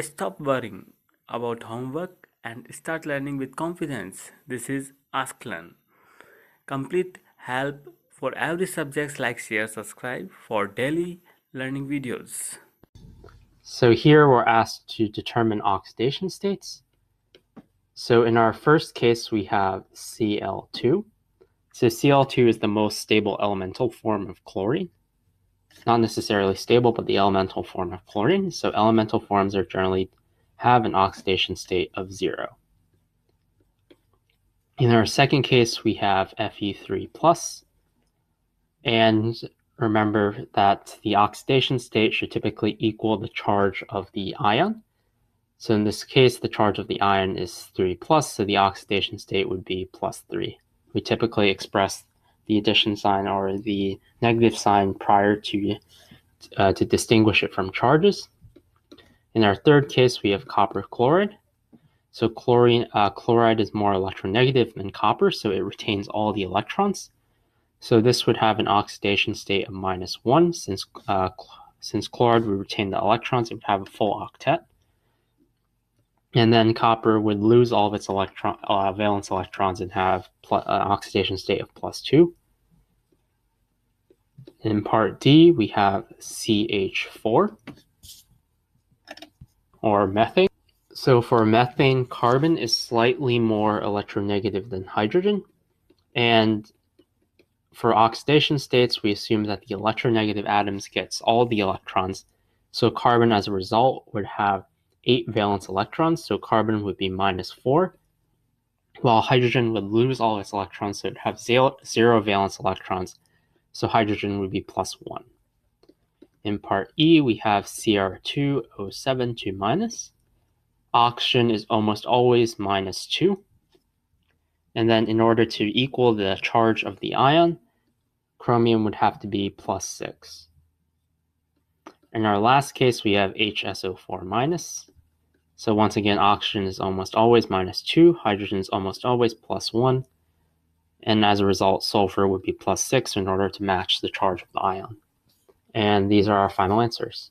Stop worrying about homework and start learning with confidence. This is Ask Learn. Complete help for every subject. Like, share, subscribe for daily learning videos. So here we're asked to determine oxidation states. So in our first case, we have Cl2. So Cl2 is the most stable elemental form of chlorine. Not necessarily stable, but the elemental form of chlorine. So elemental forms are generally have an oxidation state of 0. In our second case, we have Fe3 plus. And remember that the oxidation state should typically equal the charge of the ion. So in this case, the charge of the ion is 3 plus, so the oxidation state would be plus 3. We typically express the addition sign or the negative sign prior to distinguish it from charges. In our third case, we have copper chloride. So chloride is more electronegative than copper, so it retains all the electrons. So this would have an oxidation state of -1. Since chloride would retain the electrons, it would have a full octet. And then copper would lose all of its valence electrons and have an oxidation state of +2. In part D, we have CH4, or methane. So for methane, carbon is slightly more electronegative than hydrogen. And for oxidation states, we assume that the electronegative atoms gets all the electrons. So carbon, as a result, would have 8 valence electrons, so carbon would be -4, while hydrogen would lose all its electrons, so it would have 0 valence electrons, so hydrogen would be +1. In part E, we have Cr2O7 2-. Oxygen is almost always -2. And then in order to equal the charge of the ion, chromium would have to be +6. In our last case, we have HSO4-. So once again, oxygen is almost always -2, hydrogen is almost always +1, and as a result, sulfur would be +6 in order to match the charge of the ion. And these are our final answers.